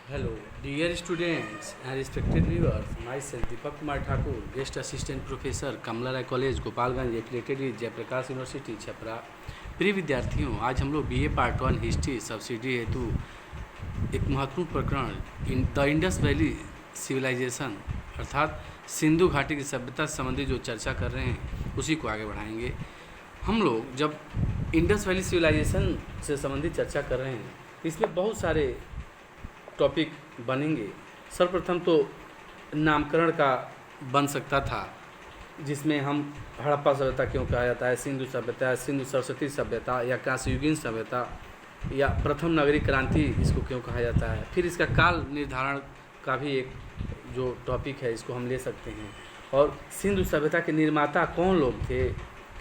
Hello, dear students and respected viewers. Myself Deepak Kumar Thakur, Guest Assistant Professor, Kamala Rai college Gopalganj, affiliated with Jayprakash university Chhapra. प्रिय विद्यार्थियों, आज हम लोग BA part 1 history subsidy हेतु एक महत्वपूर्ण प्रकरण द इंडस वैली सिविलाइजेशन अर्थात सिंधु घाटी की सभ्यता से संबंधित जो चर्चा कर रहे हैं उसी को आगे बढ़ाएंगे। हम लोग जब इंडस वैली सिविलाइजेशन से संबंधित चर्चा कर रहे हैं इसमें बहुत सारे टॉपिक बनेंगे। सर्वप्रथम तो नामकरण का बन सकता था, जिसमें हम हड़प्पा सभ्यता क्यों कहा जाता है, सिंधु सभ्यता, सिंधु सरस्वती सभ्यता या कांस्ययुगीन सभ्यता या प्रथम नगरीय क्रांति इसको क्यों कहा जाता है। फिर इसका काल निर्धारण का भी एक जो टॉपिक है इसको हम ले सकते हैं। और सिंधु सभ्यता के निर्माता कौन लोग थे,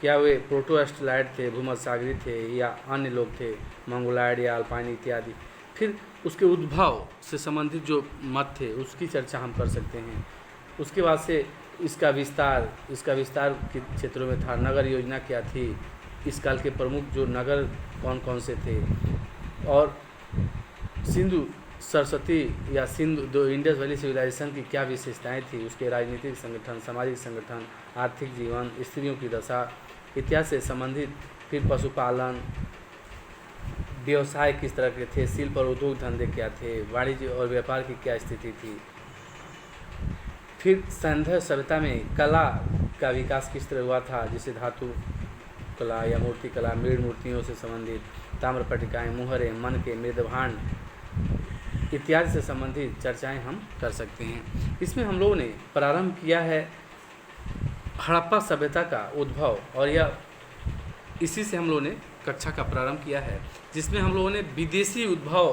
क्या वे प्रोटोएस्टलाइड थे, भूमध्यसागरी थे या अन्य लोग थे, मंगोलाइड या अल्पाइन इत्यादि। फिर उसके उद्भव से संबंधित जो मत थे उसकी चर्चा हम कर सकते हैं। उसके बाद से इसका विस्तार के क्षेत्रों में था, नगर योजना क्या थी, इस काल के प्रमुख जो नगर कौन कौन से थे, और सिंधु सरस्वती या सिंधु इंडस वैली सिविलाइजेशन की क्या विशेषताएं थी, उसके राजनीतिक संगठन, सामाजिक संगठन, आर्थिक जीवन, स्त्रियों की दशा इत्यादि से संबंधित। फिर पशुपालन, व्यवसाय किस तरह के थे, शिल्प और उद्योग धंधे क्या थे, वाणिज्य और व्यापार की क्या स्थिति थी। फिर सिंधु सभ्यता में कला का विकास किस तरह हुआ था, जैसे धातु कला या मूर्ति कला, मृण मूर्तियों से संबंधित, ताम्रपट्टिकाएँ, मुहरें, मनके, मृदभांड इत्यादि से संबंधित चर्चाएं हम कर सकते हैं। इसमें हम लोगों ने प्रारंभ किया है हड़प्पा सभ्यता का उद्भव, और यह इसी से हम लोगों ने कक्षा का प्रारंभ किया है, जिसमें हम लोगों ने विदेशी उद्भव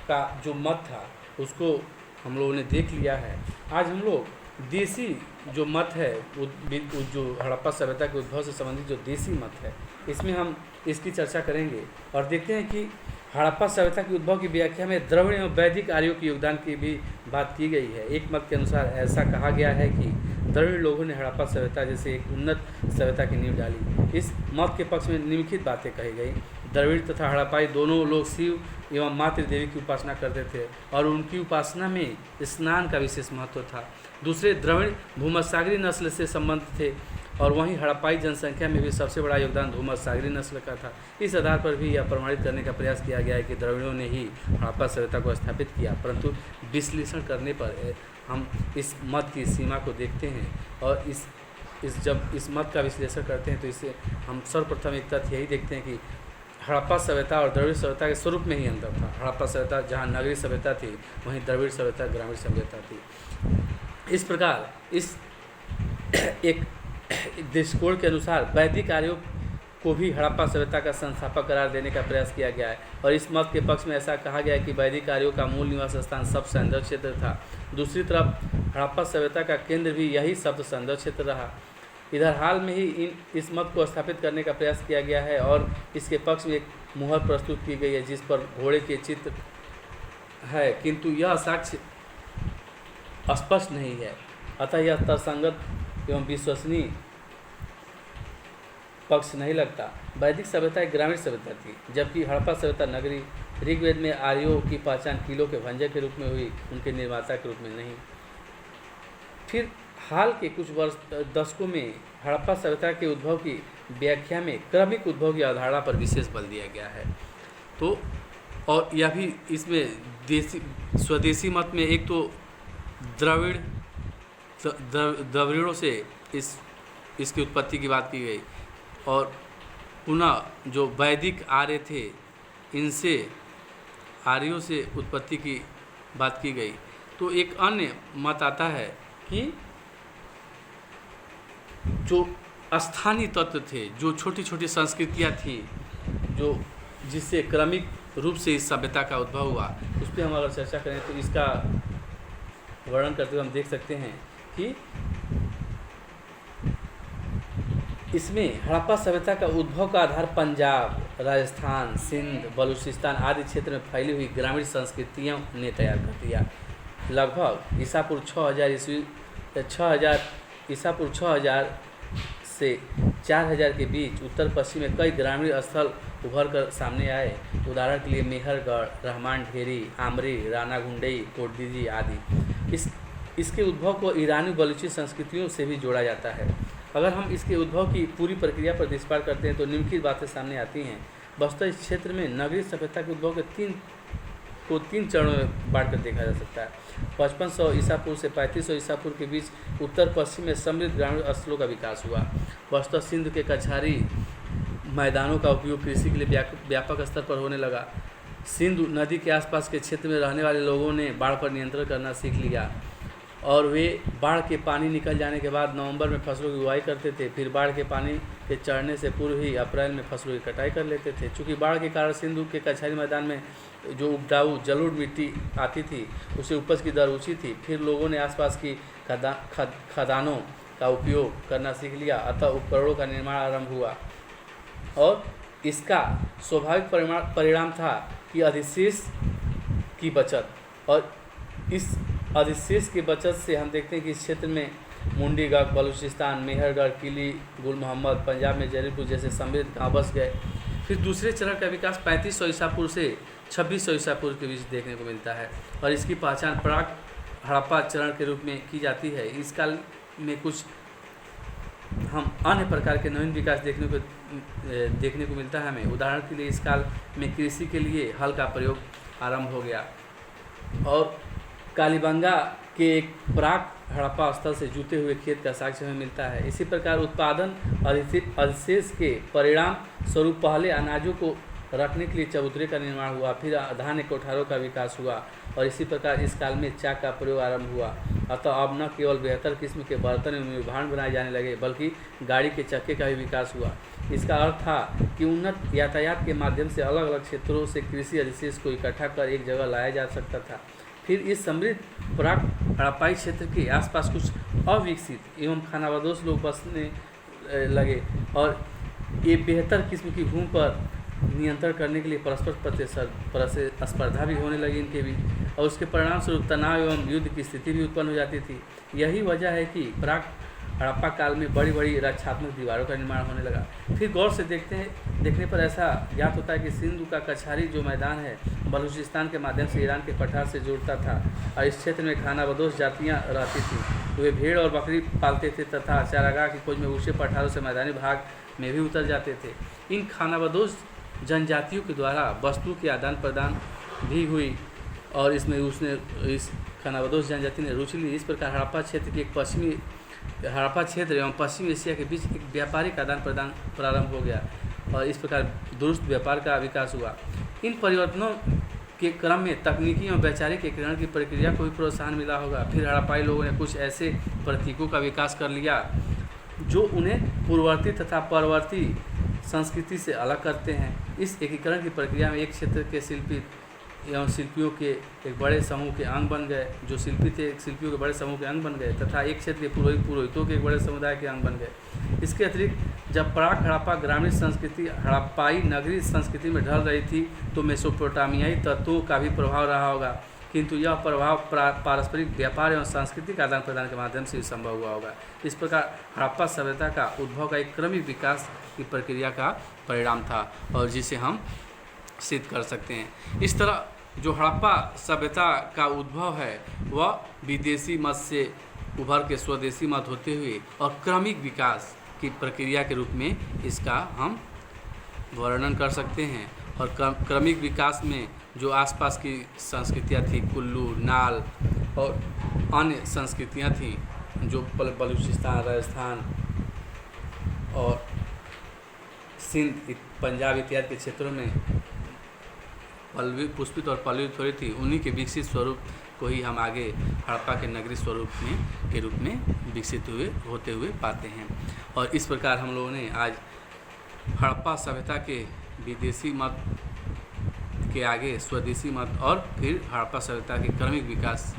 का जो मत था उसको हम लोगों ने देख लिया है। आज हम लोग देसी जो मत है जो हड़प्पा सभ्यता के उद्भव से संबंधित जो देसी मत है इसमें हम इसकी चर्चा करेंगे और देखते हैं कि हड़प्पा सभ्यता के उद्भव की व्याख्या में द्रविड़ एवं वैदिक आर्यों के योगदान की भी बात की गई है। एक मत के अनुसार ऐसा कहा गया है कि द्रविड़ लोगों ने हड़प्पा सभ्यता जैसे एक उन्नत सभ्यता की नींव डाली। इस मत के पक्ष में निम्नलिखित बातें कही गई। द्रविड़ तथा हड़प्पाई दोनों लोग शिव एवं मातृ देवी की उपासना करते थे और उनकी उपासना में स्नान का विशेष महत्व था। दूसरे, द्रविड़ भूमध्यसागरी नस्ल से संबंध थे और वहीं हड़प्पाई जनसंख्या में भी सबसे बड़ा योगदान भूमध्यसागरी नस्ल का था। इस आधार पर भी यह प्रमाणित करने का प्रयास किया गया है कि द्रविड़ों ने ही हड़प्पा सभ्यता को स्थापित किया, परंतु विश्लेषण करने पर हम इस मत की सीमा को देखते हैं और जब इस मत का विश्लेषण करते हैं तो इससे हम सर्वप्रथम एक तथ्य यही देखते हैं कि हड़प्पा सभ्यता और द्रविड़ सभ्यता के स्वरूप में ही अंतर था। हड़प्पा सभ्यता जहाँ नगरीय सभ्यता थी वहीं द्रविड़ सभ्यता ग्रामीण सभ्यता थी। इस प्रकार इस एक दृष्टिकोण के अनुसार वैदिक आर्यों को भी हड़प्पा सभ्यता का संस्थापक करार देने का प्रयास किया गया है और इस मत के पक्ष में ऐसा कहा गया है कि वैदिक आर्यों का मूल निवास स्थान सब सैंदर क्षेत्र था। दूसरी तरफ हड़प्पा सभ्यता का केंद्र भी यही शब्द सैंदर क्षेत्र रहा। इधर हाल में ही इस मत को स्थापित करने का प्रयास किया गया है और इसके पक्ष में एक मुहर प्रस्तुत की गई है जिस पर घोड़े के चित्र है, किंतु यह साक्ष्य स्पष्ट नहीं है, अतः यह तर्कसंगत एवं विश्वसनीय पक्ष नहीं लगता। वैदिक सभ्यता एक ग्रामीण सभ्यता थी, जबकि हड़प्पा सभ्यता नगरी। ऋग्वेद में आर्यों की पहचान किलों के भंजक के रूप में हुई, उनके निर्माता के रूप में नहीं। फिर हाल के कुछ दशकों में हड़प्पा सभ्यता के उद्भव की व्याख्या में क्रमिक उद्भव की अवधारणा पर विशेष बल दिया गया है। तो और यह भी इसमें स्वदेशी मत में एक तो द्रविड़ों से इसकी उत्पत्ति की बात की गई और पुनः जो वैदिक आर्य थे इनसे आर्यों से उत्पत्ति की बात की गई। तो एक अन्य मत आता है कि जो स्थानीय तत्व थे, जो छोटी छोटी संस्कृतियाँ थी, जो जिससे क्रमिक रूप से इस सभ्यता का उद्भव हुआ, उस पर हम अगर चर्चा करें तो इसका वर्णन करते हुए हम देख सकते हैं कि इसमें हड़प्पा सभ्यता का उद्भव का आधार पंजाब, राजस्थान, सिंध, बलूचिस्तान आदि क्षेत्र में फैली हुई ग्रामीण संस्कृतियों ने तैयार कर दिया। लगभग ईसापुर 6000 से 4000 के बीच उत्तर पश्चिम में कई ग्रामीण स्थल उभर कर सामने आए उदाहरण के लिए मेहरगढ़, रहमान ढेरी, आमरी, राना गुंडई, कोटदीजी आदि। इसके उद्भव को ईरानी बलूची संस्कृतियों से भी जोड़ा जाता है। अगर हम इसके उद्भव की पूरी प्रक्रिया पर दृष्टिपात करते हैं तो निम्नलिखित बातें सामने आती हैं। वस्तुतः इस क्षेत्र में नगरीय सभ्यता के उद्भव के तीन चरणों में बांटकर देखा जा सकता है। 5500 ईसा पूर्व से 3500 ईसा पूर्व के बीच उत्तर पश्चिम में समृद्ध ग्रामीण स्थलों का विकास हुआ। वस्तुतः सिंध के कछारी मैदानों का उपयोग कृषि के लिए व्यापक स्तर पर होने लगा। सिंधु नदी के आसपास के क्षेत्र में रहने वाले लोगों ने बाढ़ पर नियंत्रण करना सीख लिया और वे बाढ़ के पानी निकल जाने के बाद नवंबर में फसलों की बुआई करते थे। फिर बाढ़ के पानी के चढ़ने से पूर्व ही अप्रैल में फसलों की कटाई कर लेते थे। चूँकि बाढ़ के कारण सिंधु के कछारी मैदान में जो उपजाऊ जलोढ़ मिट्टी आती थी उससे उपज की दर ऊँची थी। फिर लोगों ने आसपास की खदानों का उपयोग करना सीख लिया, अतः उपकरणों का निर्माण आरंभ हुआ और इसका स्वाभाविक परिणाम था कि अधिशेष की बचत। और इस अधिशेष की बचत से हम देखते हैं कि इस क्षेत्र में मुंडीगढ़, बलूचिस्तान, मेहरगढ़, किली, गुल मोहम्मद, पंजाब में जरीपुर जैसे समृद्ध गाँव बस गए। फिर दूसरे चरण का विकास 3500 ईसा पूर्व से 2600 ईसा पूर्व के बीच देखने को मिलता है और इसकी पहचान प्राक हड़प्पा चरण के रूप में की जाती है। इस काल में कुछ हम अन्य प्रकार के नवीन विकास देखने को मिलता है हमें। उदाहरण के लिए इस काल में कृषि के लिए हल का प्रयोग आरंभ हो गया और कालीबंगा के एक प्राक हड़प्पा स्थल से जुते हुए खेत का साक्ष्य हमें मिलता है। इसी प्रकार उत्पादन अधिशेष के परिणाम स्वरूप पहले अनाजों को रखने के लिए चबूतरे का निर्माण हुआ, फिर धान्य कोठारों का विकास हुआ और इसी प्रकार इस काल में चाक का प्रयोग आरंभ हुआ। अतः अब न केवल बेहतर किस्म के बर्तन एवं विभाण बनाए जाने लगे बल्कि गाड़ी के चक्के का भी विकास हुआ। इसका अर्थ था कि उन्नत यातायात के माध्यम से अलग अलग क्षेत्रों से कृषि अधिशेष को इकट्ठा कर एक जगह लाया जा सकता था। फिर इस समृद्ध प्राक हड़प्पाई क्षेत्र के आसपास कुछ अविकसित एवं खानाबदोश लोग बसने लगे और ये बेहतर किस्म की भूमि पर नियंत्रण करने के लिए परस्पर स्पर्धा भी होने लगी इनके बीच और उसके परिणाम स्वरूप तनाव एवं युद्ध की स्थिति भी उत्पन्न हो जाती थी। यही वजह है कि प्राक हड़प्पा काल में बड़ी बड़ी रक्षात्मक दीवारों का निर्माण होने लगा। फिर गौर से देखने पर ऐसा ज्ञात होता है कि सिंधु का कछारी जो मैदान है बलूचिस्तान के माध्यम से ईरान के पठार से जुड़ता था और इस क्षेत्र में खानाबदोश जातियाँ रहती थीं। वे भेड़ और बकरी पालते थे तथा चारागाह की खोज में ऊँचे पठारों से मैदानी भाग में भी उतर जाते थे। इन खानाबदोश जनजातियों के द्वारा वस्तुओं के आदान प्रदान भी हुई और इस खानाबदोश जनजाति ने रुचि ली। इस प्रकार हड़प्पा क्षेत्र एवं पश्चिमी एशिया के बीच एक व्यापारिक आदान प्रदान प्रारंभ हो गया और इस प्रकार दुरुस्त व्यापार का विकास हुआ। इन परिवर्तनों के क्रम में तकनीकी एवं वैचारिक एकीकरण की प्रक्रिया को भी प्रोत्साहन मिला होगा। फिर हड़प्पाई लोगों ने कुछ ऐसे प्रतीकों का विकास कर लिया जो उन्हें पूर्ववर्ती तथा परवर्ती संस्कृति से अलग करते हैं। इस एकीकरण की प्रक्रिया में एक क्षेत्र के शिल्पी एवं शिल्पियों के एक बड़े समूह के अंग बन गए, जो शिल्पी थे एक शिल्पियों के बड़े समूह के अंग बन गए तथा एक क्षेत्र के पुरोहितों के एक बड़े समुदाय के अंग बन गए। इसके अतिरिक्त जब प्राक हड़प्पा ग्रामीण संस्कृति हड़प्पाई नगरीय संस्कृति में ढल रही थी तो मेसोपोटामियाई तत्वों का भी प्रभाव रहा होगा, किंतु यह प्रभाव पारस्परिक व्यापार एवं सांस्कृतिक आदान प्रदान के माध्यम से संभव हुआ होगा। इस प्रकार हड़प्पा सभ्यता का उद्भव का एक क्रमिक विकास की प्रक्रिया का परिणाम था और जिसे हम सिद्ध कर सकते हैं। इस तरह जो हड़प्पा सभ्यता का उद्भव है वह विदेशी मत से उभर के स्वदेशी मत होते हुए और क्रमिक विकास की प्रक्रिया के रूप में इसका हम वर्णन कर सकते हैं। और क्रमिक विकास में जो आसपास की संस्कृतियाँ थी, कुल्लू, नाल और अन्य संस्कृतियाँ थीं जो बलूचिस्तान, राजस्थान और सिंध, पंजाब इत्यादि के क्षेत्रों में पुष्पित और पल्लवित हो रही थी, उन्हीं के विकसित स्वरूप को ही हम आगे हड़प्पा के नगरीय स्वरूप के रूप में विकसित होते हुए पाते हैं। और इस प्रकार हम लोगों ने आज हड़प्पा सभ्यता के विदेशी मत के आगे स्वदेशी मत और फिर हड़प्पा सभ्यता के क्रमिक विकास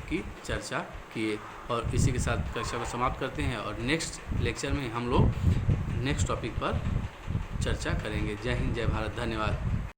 की चर्चा किए और इसी के साथ कक्षा को समाप्त करते हैं और नेक्स्ट लेक्चर में हम लोग नेक्स्ट टॉपिक पर चर्चा करेंगे। जय हिंद, जय भारत, धन्यवाद।